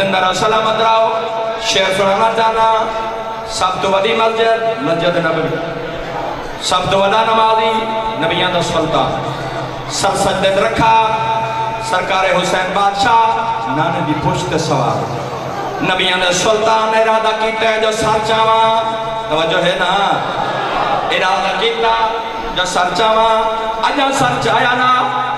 اندر سلامت رہو شعر سنانا چاہنا سب تو بڑی مسجد نبوی سب تو بڑا نمازی نبیان دا سلطان سر سجدت رکھا سرکار حسین بادشاہ نانے دی پشت سوار نبیان دا سلطان ارادہ کیتا ہے جو سر چاواں توجہ ہے نا ارادہ کیتا جو سر چاواں اجا سر چایا نا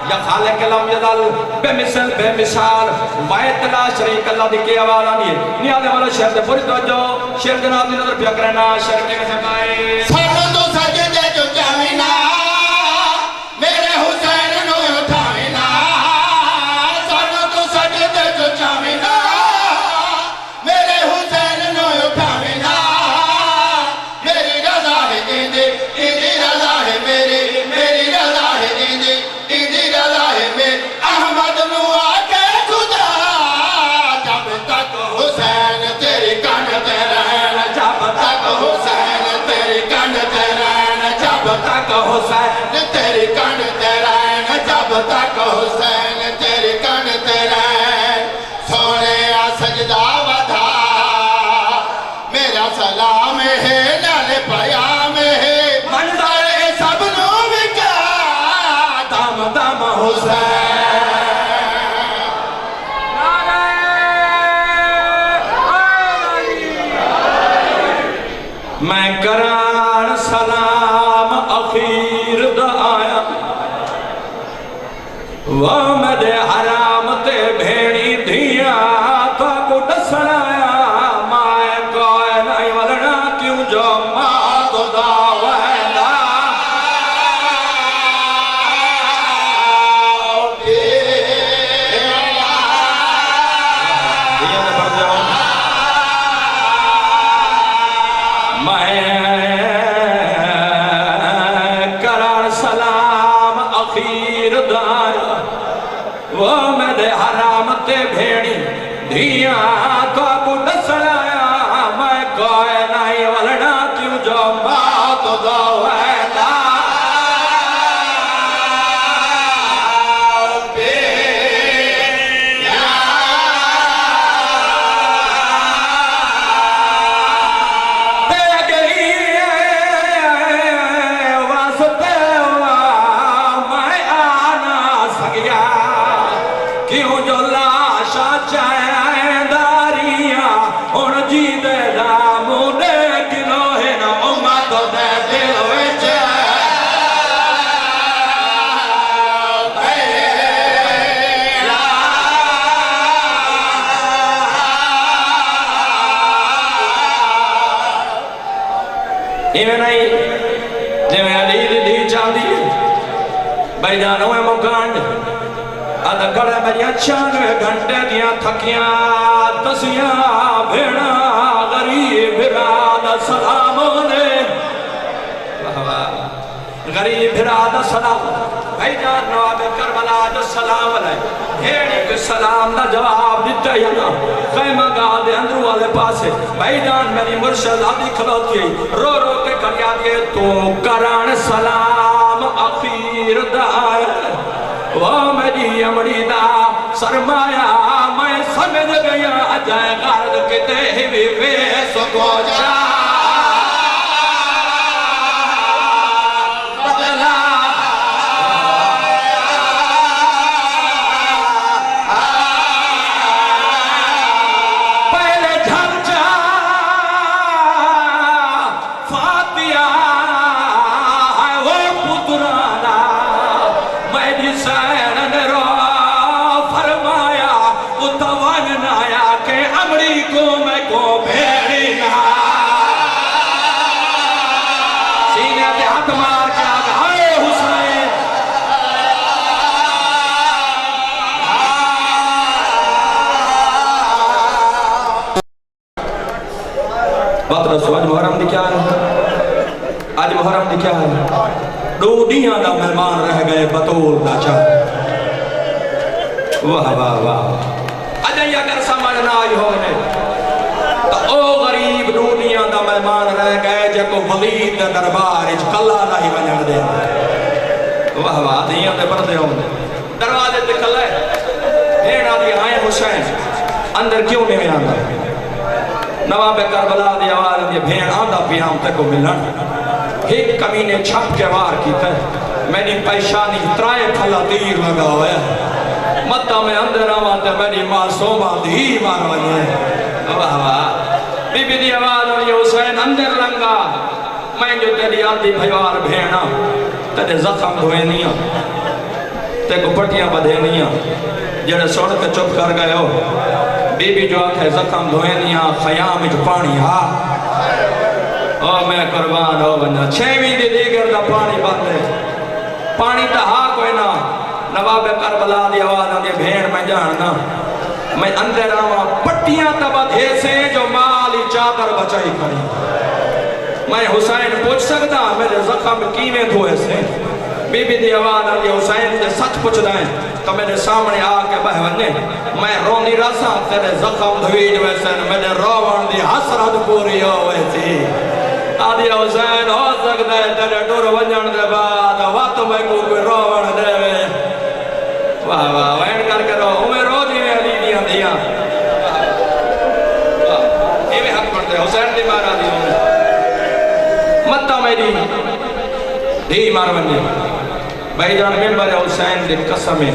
یا خالق لم یدل بے مثل بے مثال واحد لا شریک اللہ دی کے حوالہ نہیں ہے نیالے والا شہر دے پوری توجہ شہر جناب دی نظر پیا کرنا شہر کے سکائے سانو تو سجدے جو چاہینا میرے حسین نو اٹھاوینا سانو تو سجدے جو چاہینا میرے حسین نو اٹھاوینا میری رضا ہے ایندے ایندی رضا ہے میری رضا ہے ایندی رضا ہے میری احمد نو آکے خدا جب تک حسین تیری کان تے رہنا جب تک حسین تیری کان تے رہنا جب تک حسین تیری کان تے رہنا جب تک حسین تیری کان تے رہنا سونے سجدہ ودا میرا سلام ہے نال پیام ہے منظر سب نو وکا دم دم حسین میں کران سلام اخیر دا آیا وہ مدے حرام تے بھیڑی دھیا تو کو دسن آیا مائے کوئے نہیں ولنا کیوں جو ماں تو دا ویدہ وہ میں دے حرام تے بھیڑی دھیاں تو کو دسن آیا میں کوئے نہیں ولنا کیوں جو بات دو ویدہ کیوں جو لاشا چاہیں داریاں ان جی دے دامو دے کلو ہے نا امت دے دل وچ ایویں نہیں جویں علی دی چاندی بھائی جانو ہے مکانڈ ادھا کڑے بجیاں 96 گھنٹے دیاں تھکیاں تسیاں بھیڑا غریب بھرادہ سلام نے غریب بھرادہ سلام بھائی جان نواب کربلا جو سلام علیہ بھیڑی کے سلام دا جواب دیتا ہے نا خیمہ گاہ دے اندرو والے پاسے بھائی جان میری مرشد آدھی کھلوتی ہے رو رو کے کریا دیے تو کران سلام اخیر دائے وہ میری امڑی دا سرمایہ میں سمجھ گیا جائے غرد کتے ہی بھی ویس کو چاہ بدلا پہلے جھل جا فاتحہ ہے وہ پترانا میری سینن رو فرمایا اتوان آیا کہ امری کو میں کو بھیڑی نہ سینے پہ ہاتھ مار کے آگا اے حسین بات رسو آج محرم دی کیا ہے آج محرم دی کیا ہے دو دیاں دا مہمان رہ گئے بطول دا چاہ واہ واہ واہ اجائی اگر سمجھ نہ آئی ہونے تو او غریب دو دیاں دا مہمان رہ گئے جے کو ولید دا دربار اچ کلا نہیں بنیان دے واہ واہ دیاں دے پردے ہونے دروازے تے کلے بھیڑا دی آئے حسین اندر کیوں نہیں آندا نواب کربلا دی آواز دی بھین آندا پیام تے کو ملن ایک کمینے چھپ کے وار کیتا ہے میں نے پیشانی ترائے پھلا تیر لگا ہویا مطا میں اندر آواں تے میری معصومہ دھی مار وجے واہ واہ بی بی دی آواز ہوئی حسین اندر لنگا میں جو تیری آدھی بھیوار بھینا تیرے زخم دھوئے نیا تے کو پٹیاں بدھے نیا جڑے سوڑ کے چپ کر گئے ہو بی بی جو آکھے زخم دھوئے نیا خیام جو پانی ہاں او میں قربان ہو بندہ چھویں دی دیگر دا پانی باندے پانی تا ہاں کوئی نا نواب کربلا دی آواز آدھی بھیڑ میں جاننا میں اندر آواں پٹیاں تبا دھے سے جو مالی چادر بچائی کھڑی میں حسین پوچھ سکتا میرے زخم کیویں دھوئے سے بی بی دی آواز آدھی حسین سے سچ پوچھ دائیں تو میرے سامنے آ کے بہ ونے میں روندی رسا تیرے زخم دھوئی جو ایسے میرے روان دی حسرت پوری ہوئے تھی آدھی حسین ہو سکتا ہے تیرے ڈور ونجن دے بعد وقت میں کوئی روان دے وے واہ واہ وین کر کے رو ہمیں رو جی میں علی دیاں دیاں یہ بھی حق پڑھتے حسین دی مارا دی ہوں مطا میری دی مار بنی بھائی جان ممبر حسین دی قسم ہے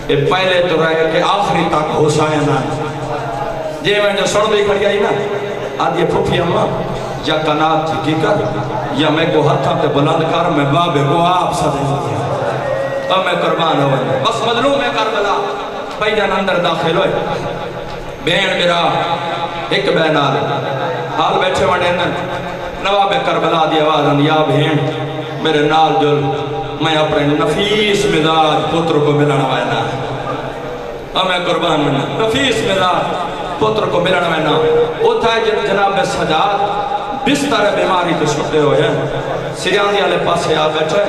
یہ پہلے تو رہے کہ آخری تک حسین آئے جی میں جو سڑ دی کھڑی آئی نا آدھی پھوپی اماں یا کنات تھی کی کر یا میں کو ہتھا تے بلند کر میں بابے کو آپ صدے دیا اب میں قربان ہوئے بس مظلوم ہے کربلا بھائی جان اندر داخل ہوئے بین میرا ایک بین آل حال بیٹھے وڑے نواب کربلا دی آواز یا بین میرے نال جل میں اپنے نفیس مزاج پتر کو ملنا وینا اب میں قربان ہوئے نفیس مزاج پتر کو ملنا وینا اتھا ہے جناب سجاد بستر بیماری تو چھوٹے ہوئے ہیں سریان دی آلے پاسے آ بیٹھے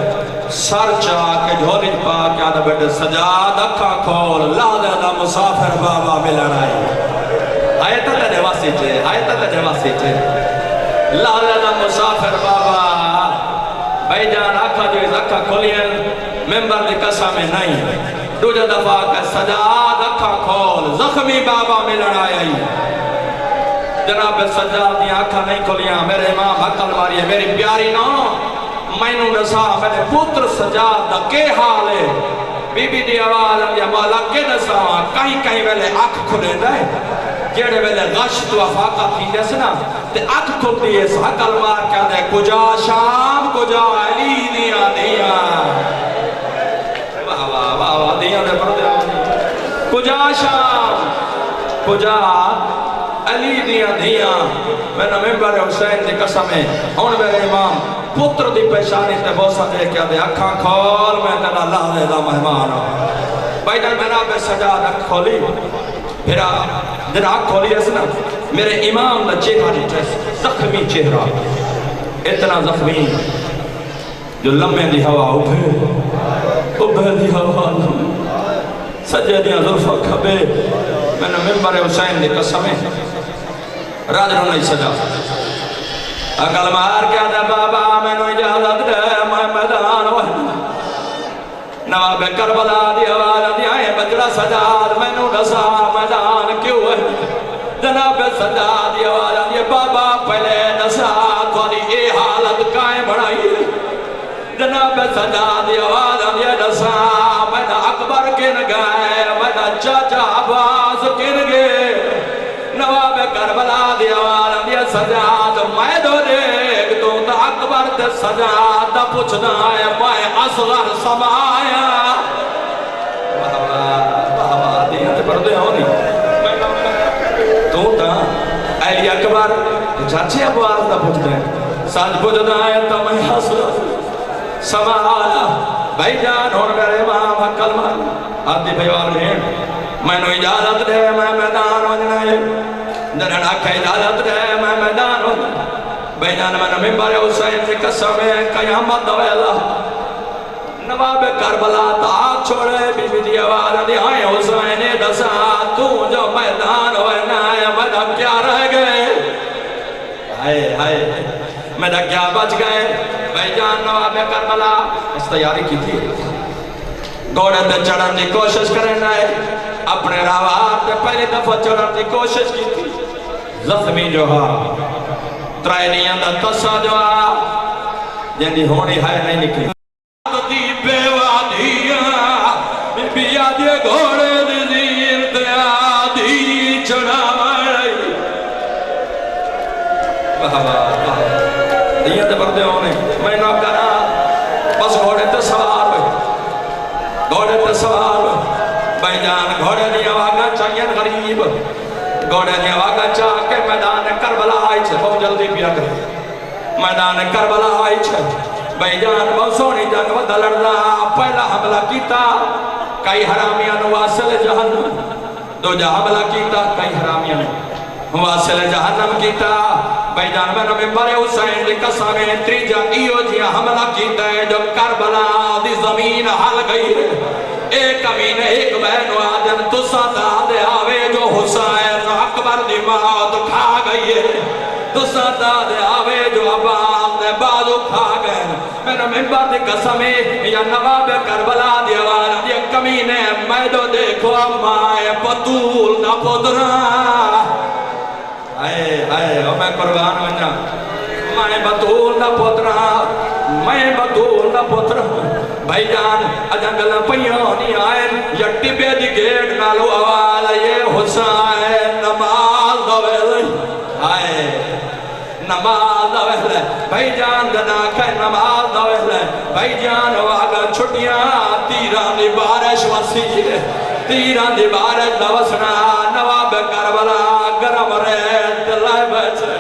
سر چاہ کے جھولی پا کے آدھا بیٹھے سجاد اکھا کھول لا دے دا مسافر بابا ملن آئی آیتا تجھے واسی چھے آیتا تجھے واسی چھے لا دے دا مسافر بابا بھائی جان اکھا جو اس اکھا کھولین ممبر دی قسم نہیں دو جا دفعہ کہ سجاد اکھا کھول زخمی بابا ملن آئی جناب سجاد دی آنکھا نہیں کھولیاں میرے امام حقل ماری ہے میری پیاری نو میں نو نسا میرے پتر سجاد دا کے حال ہے بی بی دی آواز یا مولا کے نسا کہیں کہیں ویلے آنکھ کھلے دائے جیڑے ویلے غش تو افاقہ تھی جیسے نا تے آنکھ کھلتی ہے حقل مار کیا دے کجا شام کجا علی دیا دیا واہ واہ واہ واہ دیا دے پردے کجا شام کجا علی دیاں دیاں میں نے ممبر حسین دی قسم ہے ہون میرے امام پتر دی پیشانی تے بوسا دے کیا دے اکھاں کھول میں تیرا اللہ دے دا مہمان ہوں بھائی جان میں نے سجاد اکھ کھولی پھر جن اکھ کھولی ہے نا میرے امام دا چہرہ نہیں زخمی چہرہ اتنا زخمی جو لمحے دی ہوا ابھے دی ہوا سجے دیاں ظلفہ کھبے میں نے ممبر حسین دی قسم ہے راج رو نہیں سجا اکل مار کیا دے بابا میں نے اجازت دے میں میدان ہوئے نواب کربلا دی آواز دی آئے بجڑا سجاد میں نے نسا میدان کیوں ہے جناب سجاد دی آواز دی بابا پہلے نسا کوئی اے حالت کائیں بڑھائی جناب سجاد دی آواز دی نسا میں نے اکبر کن گئے میں نے چاچا عباس کن گئے نواب کربلا دی آواز دی سجاد میں دو دیکھ تو تا اکبر تے سجاد دا پوچھنا ہے میں اصغر سمایا بابا دیاں تے پردے ہونی تو تا علی اکبر چاچے عباس دا پوچھنا ہے ساتھ پوچھنا ہے تا میں اصغر سمایا بھائی جان ہون میرے امام حقل مان آدھی بھائیوار بھین میں نے اجازت دے میں میدان ہوجنا ہے جنہاں آکھا اجازت دے میں میدان ہوجنا بھائی جان میں نے ممبر حسین سے قسم ہے قیامت دوے اللہ نواب کربلا تا آگ چھوڑے بی بی دی آواز دی آئے حسین دسا تو جو میدان ہوجنا ہے میں کیا رہ گئے ہائے ہائے میں کیا بچ گئے بھائی جان نواب کربلا اس تیاری کی تھی گوڑے تے چڑھن دی کوشش کرنا ہے اپنے راوار تے پہلی دفعہ چڑھن دی کوشش کی تھی زخمی جو ہا ترائنیاں دا تسا جو ہا جنہی ہونی ہے نہیں نکلی دی بیوادیاں بیا دے گھوڑے دی زیر دیا دی چڑھا مرائی یہ تے بردے ہونے میں نہ کرا بس گھوڑے تے سوار ہوئے گھوڑے تے سوار ہوئے بھائی جان گھوڑے دیا واگا چاہیے غریب گھوڑے دیا واگا چاہ کے میدان کربلا آئی چھے بہت جلدی پیا کرے میدان کربلا آئی چھے بھائی جان بہت سونی جنگ ودہ لڑنا پہلا حملہ کیتا کئی حرامیاں واصل جہنم دو جا حملہ کیتا کئی حرامیاں واصل جہنم کیتا بھائی جان میں نمی بارے حسین دی قسمیں تریجا ایو جیا حملہ کیتا ہے جو کربلا دی زمین حل گئی ہے ایک امین ایک بہن آدم تو سادا دے آوے جو حسین اکبر دی موت کھا گئی ہے تو سادا دے آوے جو عباس دے بازو کھا گئے میرا ممبر دی قسمیں یا نواب کربلا دی آوانا دی کمینے میں دو دیکھو امائے بطول نہ پدرا آئے میں قربان ونجا میں بطول نہ پدرا میں بطول نہ پدرا بھائی جان اجنگل پیانی آئین یٹی بے دی گیٹ نالو آوالا یہ حسین نماز دویلے آئے نماز دویلے بھائی جان دنا کہ نماز دویلے بھائی جان واگا چھٹیاں تیران دی بارش وسیلے تیران دی بارش دوسنا نواب کربلا گرم ریت لائے بچے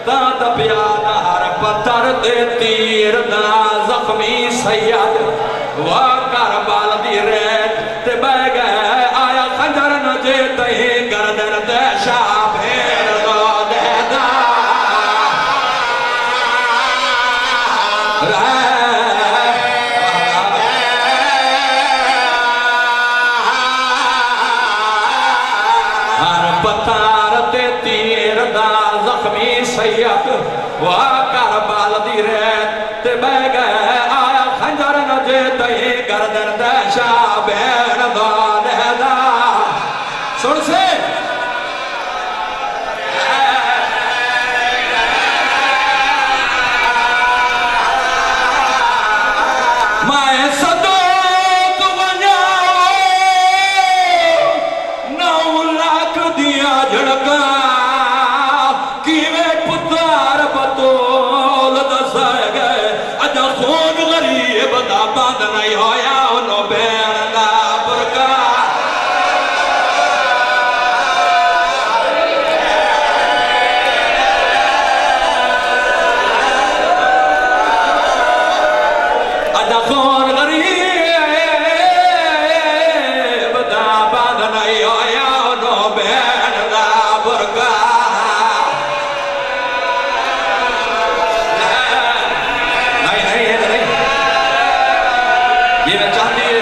دانت پیانا ہر پتر دے تیر دا زخمی سید وہ کربال دی ریت تے بے گئے آیا خنجر نجے تہی گردن دے شاہ بھیر دو دے دا ہر پتر دے تیر دا زخمی سید وہ کربال دی ریت تے بے گئے آیا خنجر نجے تہی گردن دے شاہ بھیر دو دے دا سن سے میں صدوق ونیاو نو لاکھ دیا جھڑکا کیویں پتار بطول دسائے گئے اجا خون غریب دا بند نہیں ہویا انہوں بین دا برکا اجا خون غریب دا بند نہیں ہویا انہوں بین دا برکا یہ میں چاہتی ہے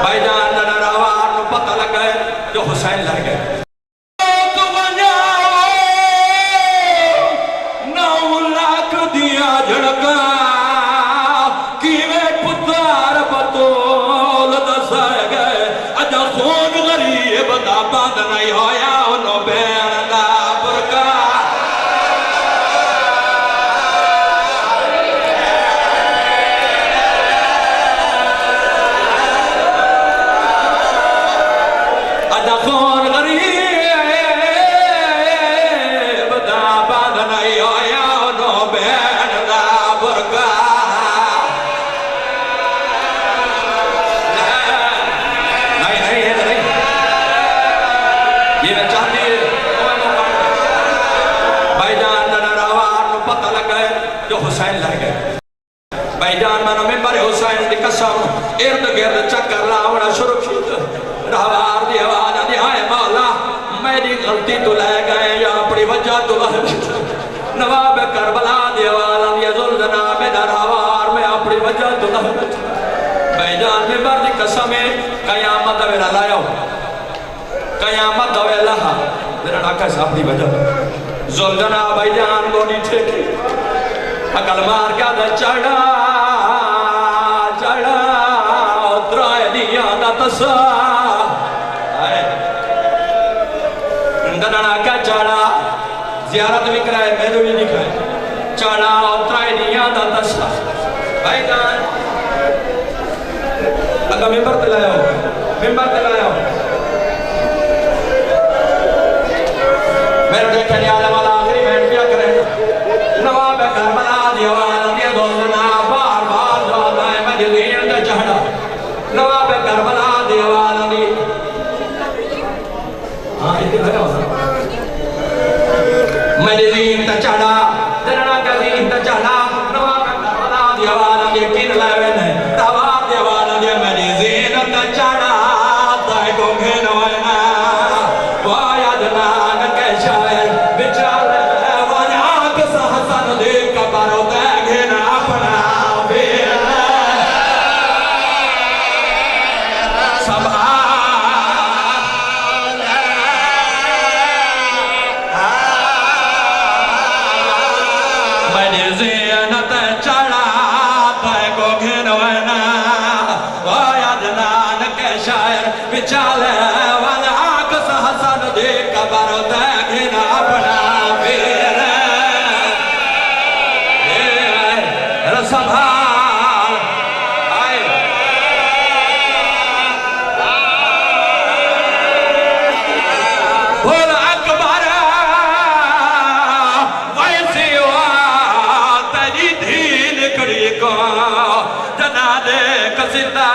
بھائی جان دنا راوار نو پتہ لگ گئے جو حسین لگ گئے نو لاکھ دیا جھڑکا کیویں پتار بطول دسائے گئے اجا خون غریب دا بند نہیں ہویا انہوں بین دا برکا خون غریب دا بند نہیں ہویا انہوں بین دا برکا نہیں یہ میں چاہتی ہے بھائی جان دنا راوار نو پتہ لگ گئے جو حسین لگ گئے بھائی جان میں نو ممبر حسین دی قسم ارد گرد چکر لاؤنا شروع کیتا راوار دی آوانا دی آئے مولا میری غلطی تو لے گئے یا اپنی وجہ تو لے گئے نواب کربلا دی آوانا دی ظلدنا میرا راوار میں اپنی وجہ تو لے گئے بھائی جان ممبر دی قسمیں قیامت ویلا لائیو قیامت ویلا میرا ناکہ سے اپنی وجہ ظلدنا بھائی جان گونی ٹھیکی اکل مار کیا دے چڑھا چڑھا درائے دیا دا تسا دنانا کا چاڑا زیارت بھی کرائے میرے بھی دکھائے چاڑا اترائی دیا دا تسا بھائی جان اگا ممبر تلایا ہو میرے دیکھنے عالم والا آخری بینڈ کیا کریں نواب کربلا دیوان دیا دوزنا بار بار دعا ہے میں دلین دا چہڑا نواب کربلا دیوان دی ہاں اتنی بھگا ہونا میں دلین دا چہڑا دننا کا دین دا چہڑا نواب کربلا دیوان دی کن لائن ہے نواب دیوان دی میں دلین دا چہڑا دائی کو گھنوائنا وایا دنان کے شاعر بچال ونیاک سحسن دیکھ کبارو دیکھنا اپنا بیر سبحان میں زینت چڑھا تے کو گھنونا وایا دنان کے شاعر بچال ونیاک سحسن دیکھ کبارو دیکھنا اپنا بیر سبحان آئے بول اکبر ویسی تیری دین کڑی کو جنا دے کسیدہ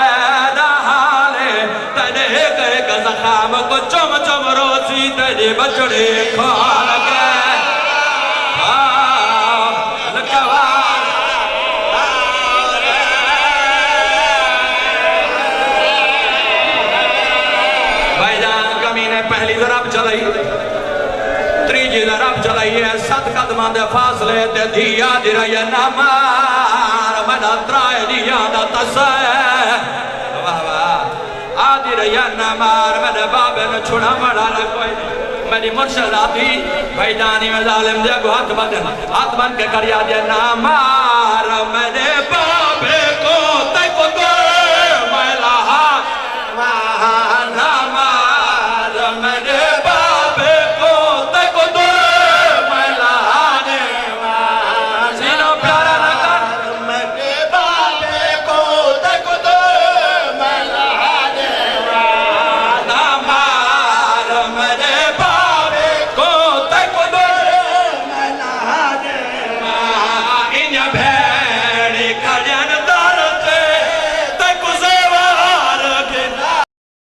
دا حالے تیرے گئے کا زخام کو چم چم روسی تیرے بچڑے کھال گئے پہلی ضرب چلائی تریجی ضرب چلائی ہے 7 قدمان دے فاصلے تے دیا دی رہی نمار مدہ ترائے دیا دا تسائے آدھی رہی نمار مدہ بابے نے چھوڑا مڑا رکھوئی میری مرشد آتی بھائی دانی میں ظالم دے کو ہاتھ بن کے کریا دیا نمار مدہ بابے